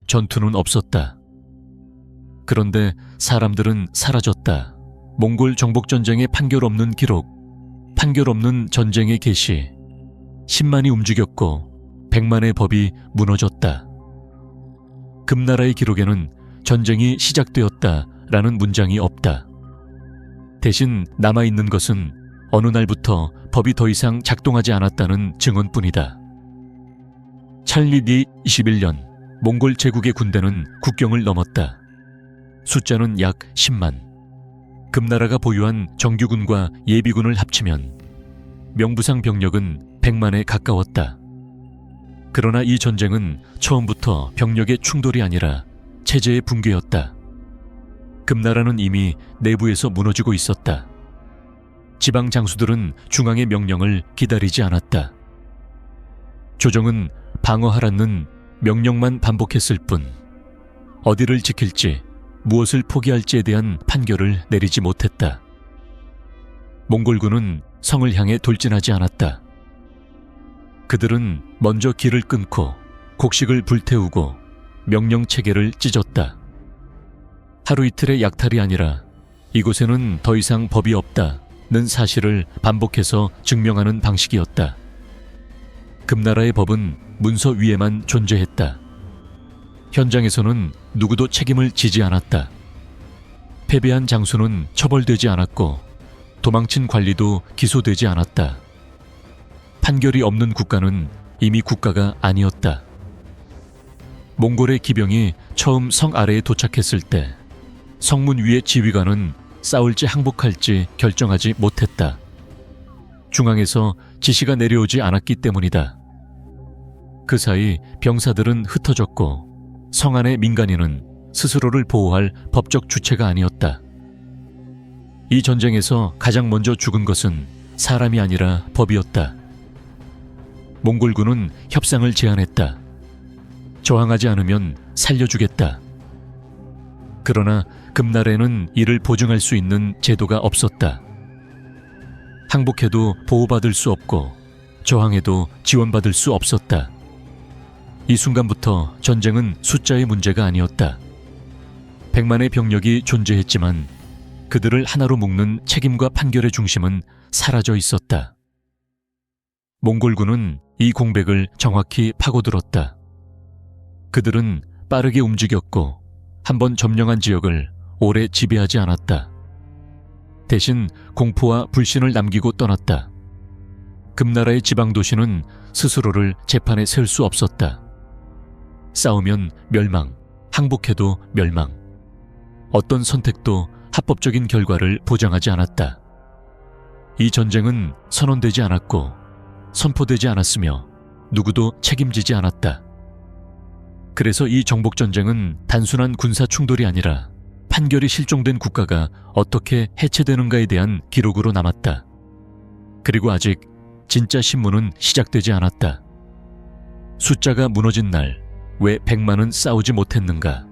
전투는 없었다. 그런데 사람들은 사라졌다. 몽골 정복전쟁의 판결 없는 기록, 판결 없는 전쟁의 계시. 10만이 움직였고 100만의 법이 무너졌다. 금나라의 기록에는 전쟁이 시작되었다라는 문장이 없다. 대신 남아있는 것은 어느 날부터 법이 더 이상 작동하지 않았다는 증언뿐이다. 찰리디 21년 몽골 제국의 군대는 국경을 넘었다. 숫자는 약 10만. 금나라가 보유한 정규군과 예비군을 합치면 명부상 병력은 100만에 가까웠다. 그러나 이 전쟁은 처음부터 병력의 충돌이 아니라 체제의 붕괴였다. 금나라는 이미 내부에서 무너지고 있었다. 지방 장수들은 중앙의 명령을 기다리지 않았다. 조정은 방어하라는 명령만 반복했을 뿐 어디를 지킬지 무엇을 포기할지에 대한 판결을 내리지 못했다. 몽골군은 성을 향해 돌진하지 않았다. 그들은 먼저 길을 끊고 곡식을 불태우고 명령체계를 찢었다. 하루 이틀의 약탈이 아니라 이곳에는 더 이상 법이 없다는 사실을 반복해서 증명하는 방식이었다. 금나라의 법은 문서 위에만 존재했다. 현장에서는 누구도 책임을 지지 않았다. 패배한 장수는 처벌되지 않았고 도망친 관리도 기소되지 않았다. 판결이 없는 국가는 이미 국가가 아니었다. 몽골의 기병이 처음 성 아래에 도착했을 때 성문 위의 지휘관은 싸울지 항복할지 결정하지 못했다. 중앙에서 지시가 내려오지 않았기 때문이다. 그 사이 병사들은 흩어졌고 성 안의 민간인은 스스로를 보호할 법적 주체가 아니었다. 이 전쟁에서 가장 먼저 죽은 것은 사람이 아니라 법이었다. 몽골군은 협상을 제안했다. 저항하지 않으면 살려주겠다. 그러나 금나라에는 이를 보증할 수 있는 제도가 없었다. 항복해도 보호받을 수 없고 저항해도 지원받을 수 없었다. 이 순간부터 전쟁은 숫자의 문제가 아니었다. 100만의 병력이 존재했지만 그들을 하나로 묶는 책임과 판결의 중심은 사라져 있었다. 몽골군은 이 공백을 정확히 파고들었다. 그들은 빠르게 움직였고 한번 점령한 지역을 오래 지배하지 않았다. 대신 공포와 불신을 남기고 떠났다. 금나라의 지방 도시는 스스로를 재판에 세울 수 없었다. 싸우면 멸망, 항복해도 멸망. 어떤 선택도 합법적인 결과를 보장하지 않았다. 이 전쟁은 선언되지 않았고 선포되지 않았으며 누구도 책임지지 않았다. 그래서 이 정복전쟁은 단순한 군사 충돌이 아니라 판결이 실종된 국가가 어떻게 해체되는가에 대한 기록으로 남았다. 그리고 아직 진짜 신문은 시작되지 않았다. 숫자가 무너진 날 왜 100만은 싸우지 못했는가?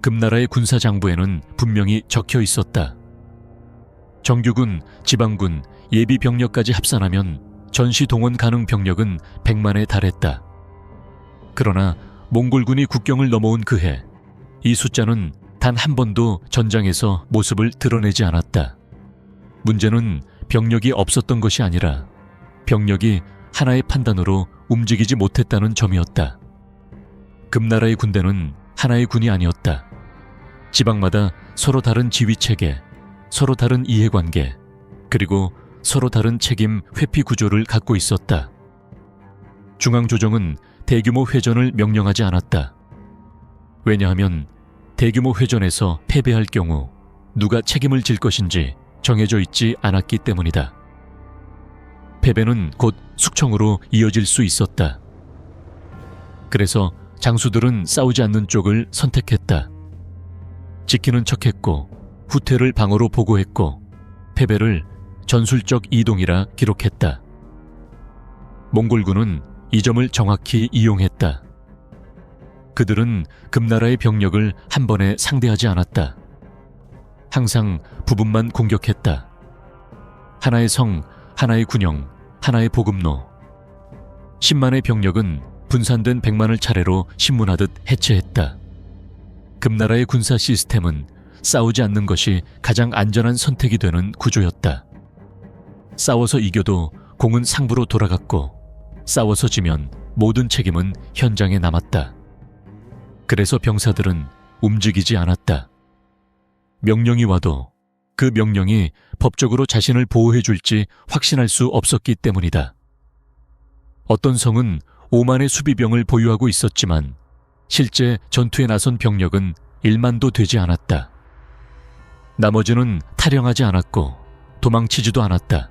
금나라의 군사장부에는 분명히 적혀 있었다. 정규군, 지방군, 예비병력까지 합산하면 전시 동원 가능 병력은 100만에 달했다. 그러나 몽골군이 국경을 넘어온 그해 이 숫자는 단 한 번도 전장에서 모습을 드러내지 않았다. 문제는 병력이 없었던 것이 아니라 병력이 하나의 판단으로 움직이지 못했다는 점이었다. 금나라의 군대는 하나의 군이 아니었다. 지방마다 서로 다른 지휘체계, 서로 다른 이해관계, 그리고 서로 다른 책임 회피 구조를 갖고 있었다. 중앙조정은 대규모 회전을 명령하지 않았다. 왜냐하면 대규모 회전에서 패배할 경우 누가 책임을 질 것인지 정해져 있지 않았기 때문이다. 패배는 곧 숙청으로 이어질 수 있었다. 그래서 장수들은 싸우지 않는 쪽을 선택했다. 지키는 척했고 후퇴를 방어로 보고했고 패배를 전술적 이동이라 기록했다. 몽골군은 이 점을 정확히 이용했다. 그들은 금나라의 병력을 한 번에 상대하지 않았다. 항상 부분만 공격했다. 하나의 성, 하나의 군영, 하나의 보급로. 10만의 병력은 분산된 100만을 차례로 신문하듯 해체했다. 금나라의 군사 시스템은 싸우지 않는 것이 가장 안전한 선택이 되는 구조였다. 싸워서 이겨도 공은 상부로 돌아갔고 싸워서 지면 모든 책임은 현장에 남았다. 그래서 병사들은 움직이지 않았다. 명령이 와도 그 명령이 법적으로 자신을 보호해 줄지 확신할 수 없었기 때문이다. 어떤 성은 5만의 수비병을 보유하고 있었지만 실제 전투에 나선 병력은 1만도 되지 않았다. 나머지는 탈영하지 않았고 도망치지도 않았다.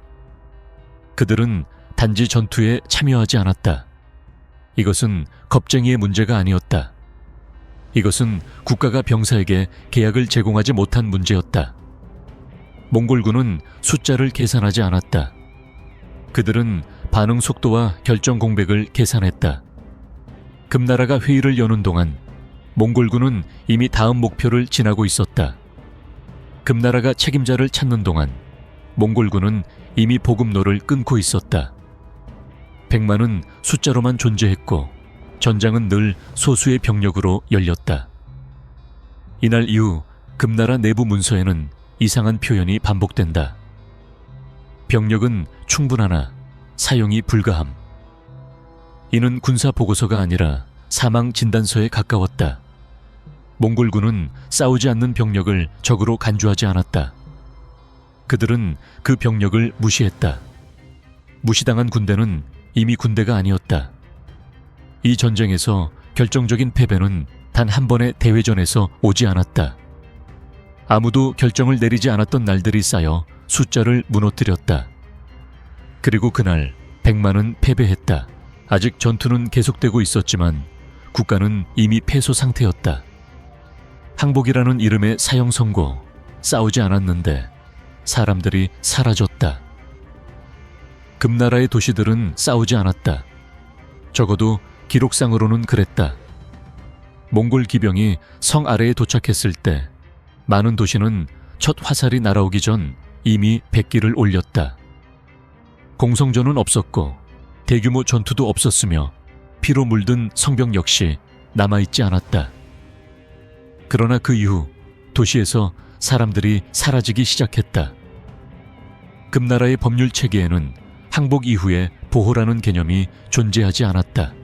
그들은 단지 전투에 참여하지 않았다. 이것은 겁쟁이의 문제가 아니었다. 이것은 국가가 병사에게 계약을 제공하지 못한 문제였다. 몽골군은 숫자를 계산하지 않았다. 그들은 반응 속도와 결정 공백을 계산했다. 금나라가 회의를 여는 동안 몽골군은 이미 다음 목표를 지나고 있었다. 금나라가 책임자를 찾는 동안 몽골군은 이미 보급로를 끊고 있었다. 100만은 숫자로만 존재했고 전장은 늘 소수의 병력으로 열렸다. 이날 이후 금나라 내부 문서에는 이상한 표현이 반복된다. 병력은 충분하나 사용이 불가함. 이는 군사 보고서가 아니라 사망 진단서에 가까웠다. 몽골군은 싸우지 않는 병력을 적으로 간주하지 않았다. 그들은 그 병력을 무시했다. 무시당한 군대는 이미 군대가 아니었다. 이 전쟁에서 결정적인 패배는 단 한 번의 대회전에서 오지 않았다. 아무도 결정을 내리지 않았던 날들이 쌓여 숫자를 무너뜨렸다. 그리고 그날 100만은 패배했다. 아직 전투는 계속되고 있었지만 국가는 이미 패소 상태였다. 항복이라는 이름의 사형 선고, 싸우지 않았는데 사람들이 사라졌다. 금나라의 도시들은 싸우지 않았다. 적어도 기록상으로는 그랬다. 몽골 기병이 성 아래에 도착했을 때 많은 도시는 첫 화살이 날아오기 전 이미 백기를 올렸다. 공성전은 없었고 대규모 전투도 없었으며 피로 물든 성벽 역시 남아있지 않았다. 그러나 그 이후 도시에서 사람들이 사라지기 시작했다. 금나라의 법률 체계에는 항복 이후에 보호라는 개념이 존재하지 않았다.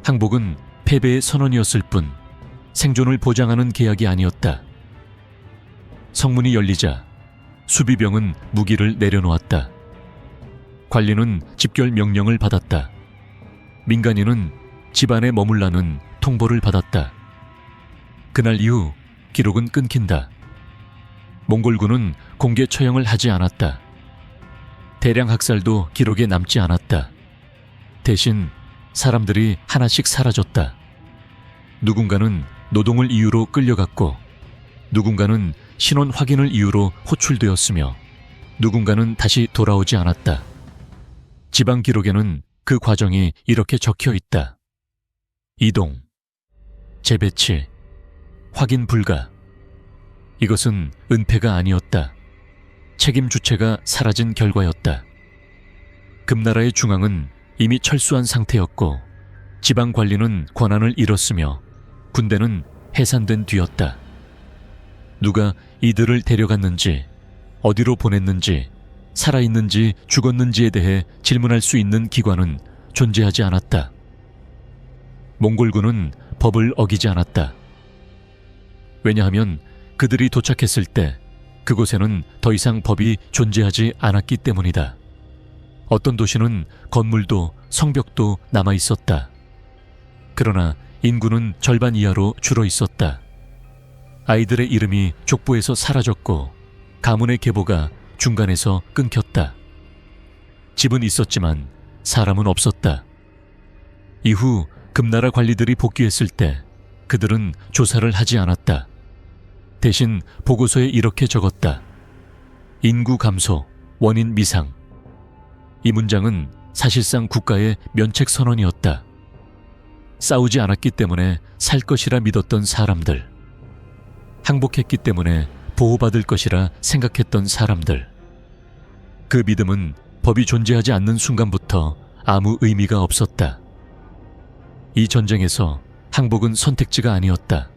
항복은 패배의 선언이었을 뿐 생존을 보장하는 계약이 아니었다. 성문이 열리자 수비병은 무기를 내려놓았다. 관리는 집결 명령을 받았다. 민간인은 집안에 머물라는 통보를 받았다. 그날 이후 기록은 끊긴다. 몽골군은 공개 처형을 하지 않았다. 대량 학살도 기록에 남지 않았다. 대신 사람들이 하나씩 사라졌다. 누군가는 노동을 이유로 끌려갔고 누군가는 신원 확인을 이유로 호출되었으며 누군가는 다시 돌아오지 않았다. 지방 기록에는 그 과정이 이렇게 적혀 있다. 이동, 재배치, 확인 불가. 이것은 은폐가 아니었다. 책임 주체가 사라진 결과였다. 금나라의 중앙은 이미 철수한 상태였고 지방 관리는 권한을 잃었으며 군대는 해산된 뒤였다. 누가 이들을 데려갔는지, 어디로 보냈는지, 살아있는지 죽었는지에 대해 질문할 수 있는 기관은 존재하지 않았다. 몽골군은 법을 어기지 않았다. 왜냐하면 그들이 도착했을 때 그곳에는 더 이상 법이 존재하지 않았기 때문이다. 어떤 도시는 건물도 성벽도 남아 있었다. 그러나 인구는 절반 이하로 줄어 있었다. 아이들의 이름이 족보에서 사라졌고 가문의 계보가 중간에서 끊겼다. 집은 있었지만 사람은 없었다. 이후 금나라 관리들이 복귀했을 때 그들은 조사를 하지 않았다. 대신 보고서에 이렇게 적었다. 인구 감소, 원인 미상. 이 문장은 사실상 국가의 면책 선언이었다. 싸우지 않았기 때문에 살 것이라 믿었던 사람들, 항복했기 때문에 보호받을 것이라 생각했던 사람들. 그 믿음은 법이 존재하지 않는 순간부터 아무 의미가 없었다. 이 전쟁에서 항복은 선택지가 아니었다.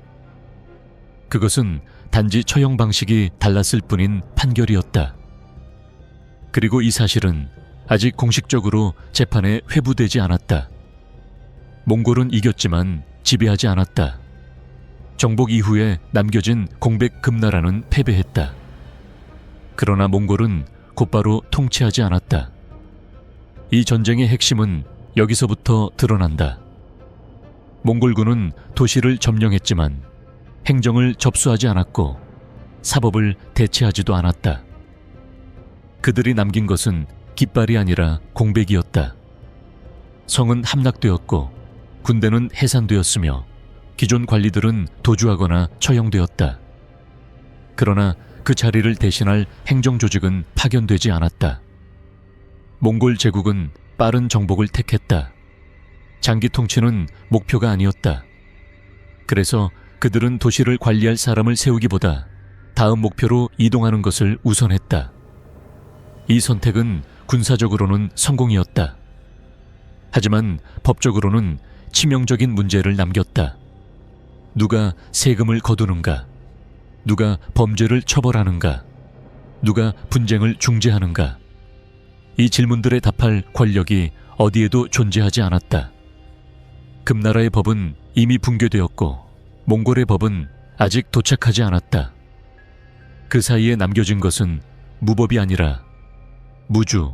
그것은 단지 처형 방식이 달랐을 뿐인 판결이었다. 그리고 이 사실은 아직 공식적으로 재판에 회부되지 않았다. 몽골은 이겼지만 지배하지 않았다. 정복 이후에 남겨진 공백 금나라는 패배했다. 그러나 몽골은 곧바로 통치하지 않았다. 이 전쟁의 핵심은 여기서부터 드러난다. 몽골군은 도시를 점령했지만 행정을 접수하지 않았고 사법을 대체하지도 않았다. 그들이 남긴 것은 깃발이 아니라 공백이었다. 성은 함락되었고 군대는 해산되었으며 기존 관리들은 도주하거나 처형되었다. 그러나 그 자리를 대신할 행정조직은 파견되지 않았다. 몽골 제국은 빠른 정복을 택했다. 장기 통치는 목표가 아니었다. 그래서 그들은 도시를 관리할 사람을 세우기보다 다음 목표로 이동하는 것을 우선했다. 이 선택은 군사적으로는 성공이었다. 하지만 법적으로는 치명적인 문제를 남겼다. 누가 세금을 거두는가? 누가 범죄를 처벌하는가? 누가 분쟁을 중재하는가? 이 질문들에 답할 권력이 어디에도 존재하지 않았다. 금나라의 법은 이미 붕괴되었고 몽골의 법은 아직 도착하지 않았다. 그 사이에 남겨진 것은 무법이 아니라 무주,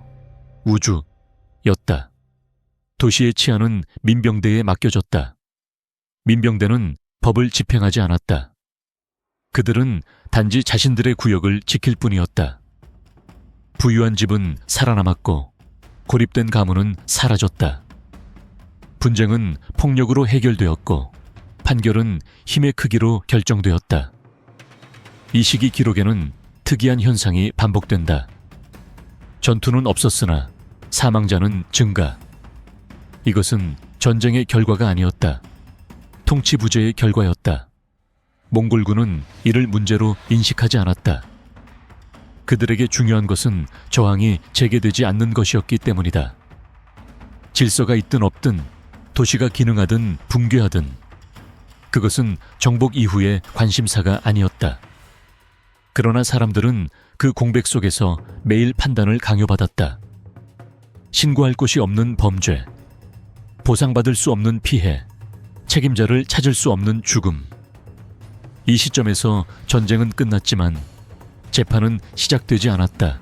우주였다. 도시의 치안은 민병대에 맡겨졌다. 민병대는 법을 집행하지 않았다. 그들은 단지 자신들의 구역을 지킬 뿐이었다. 부유한 집은 살아남았고 고립된 가문은 사라졌다. 분쟁은 폭력으로 해결되었고 판결은 힘의 크기로 결정되었다. 이 시기 기록에는 특이한 현상이 반복된다. 전투는 없었으나 사망자는 증가. 이것은 전쟁의 결과가 아니었다. 통치 부재의 결과였다. 몽골군은 이를 문제로 인식하지 않았다. 그들에게 중요한 것은 저항이 재개되지 않는 것이었기 때문이다. 질서가 있든 없든 도시가 기능하든 붕괴하든 그것은 정복 이후의 관심사가 아니었다. 그러나 사람들은 그 공백 속에서 매일 판단을 강요받았다. 신고할 곳이 없는 범죄, 보상받을 수 없는 피해, 책임자를 찾을 수 없는 죽음. 이 시점에서 전쟁은 끝났지만 재판은 시작되지 않았다.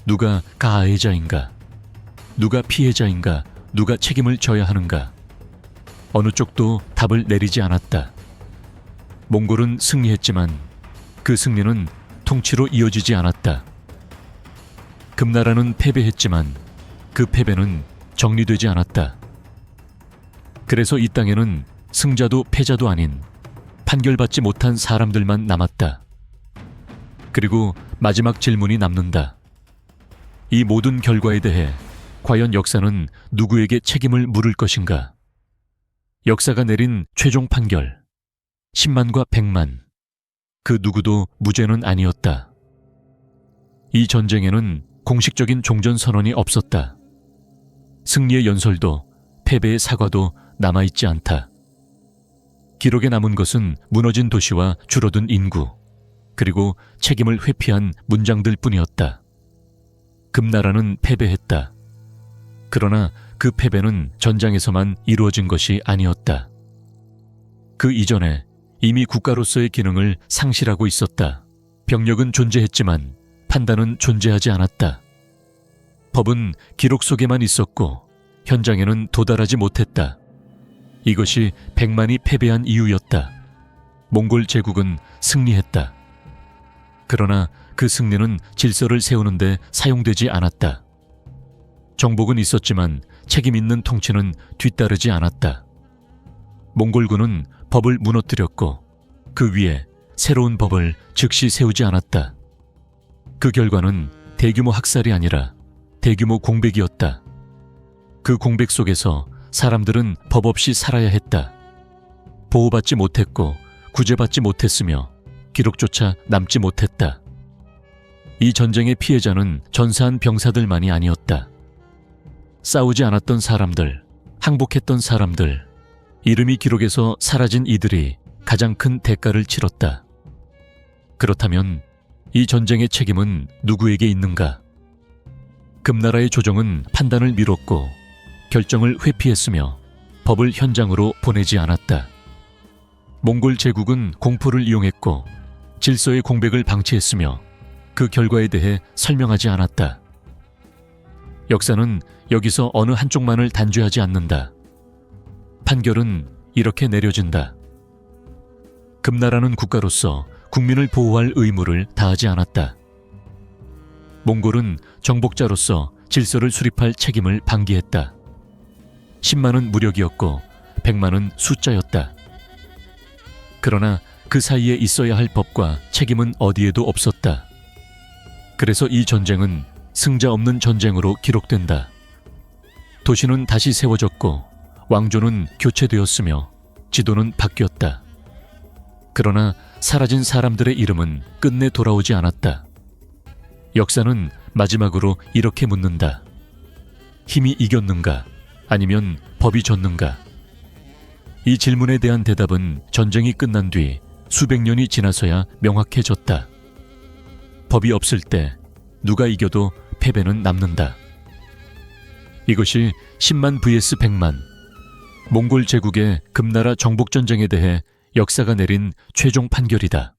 누가 가해자인가? 누가 피해자인가? 누가 책임을 져야 하는가? 어느 쪽도 답을 내리지 않았다. 몽골은 승리했지만 그 승리는 통치로 이어지지 않았다. 금나라는 패배했지만 그 패배는 정리되지 않았다. 그래서 이 땅에는 승자도 패자도 아닌 판결받지 못한 사람들만 남았다. 그리고 마지막 질문이 남는다. 이 모든 결과에 대해 과연 역사는 누구에게 책임을 물을 것인가? 역사가 내린 최종 판결, 10만과 100만, 그 누구도 무죄는 아니었다. 이 전쟁에는 공식적인 종전선언이 없었다. 승리의 연설도 패배의 사과도 남아있지 않다. 기록에 남은 것은 무너진 도시와 줄어든 인구, 그리고 책임을 회피한 문장들 뿐이었다. 금나라는 패배했다. 그러나 그 패배는 전장에서만 이루어진 것이 아니었다. 그 이전에 이미 국가로서의 기능을 상실하고 있었다. 병력은 존재했지만 판단은 존재하지 않았다. 법은 기록 속에만 있었고 현장에는 도달하지 못했다. 이것이 100만이 패배한 이유였다. 몽골 제국은 승리했다. 그러나 그 승리는 질서를 세우는데 사용되지 않았다. 정복은 있었지만 책임 있는 통치는 뒤따르지 않았다. 몽골군은 법을 무너뜨렸고 그 위에 새로운 법을 즉시 세우지 않았다. 그 결과는 대규모 학살이 아니라 대규모 공백이었다. 그 공백 속에서 사람들은 법 없이 살아야 했다. 보호받지 못했고 구제받지 못했으며 기록조차 남지 못했다. 이 전쟁의 피해자는 전사한 병사들만이 아니었다. 싸우지 않았던 사람들, 항복했던 사람들, 이름이 기록에서 사라진 이들이 가장 큰 대가를 치렀다. 그렇다면 이 전쟁의 책임은 누구에게 있는가? 금나라의 조정은 판단을 미뤘고 결정을 회피했으며 법을 현장으로 보내지 않았다. 몽골 제국은 공포를 이용했고 질서의 공백을 방치했으며 그 결과에 대해 설명하지 않았다. 역사는 여기서 어느 한쪽만을 단죄하지 않는다. 판결은 이렇게 내려진다. 금나라는 국가로서 국민을 보호할 의무를 다하지 않았다. 몽골은 정복자로서 질서를 수립할 책임을 방기했다. 10만은 무력이었고 100만은 숫자였다. 그러나 그 사이에 있어야 할 법과 책임은 어디에도 없었다. 그래서 이 전쟁은 승자 없는 전쟁으로 기록된다. 도시는 다시 세워졌고 왕조는 교체되었으며 지도는 바뀌었다. 그러나 사라진 사람들의 이름은 끝내 돌아오지 않았다. 역사는 마지막으로 이렇게 묻는다. 힘이 이겼는가? 아니면 법이 졌는가? 이 질문에 대한 대답은 전쟁이 끝난 뒤 수백 년이 지나서야 명확해졌다. 법이 없을 때 누가 이겨도 패배는 남는다. 이것이 10만 vs 100만, 몽골 제국의 금나라 정복전쟁에 대해 역사가 내린 최종 판결이다.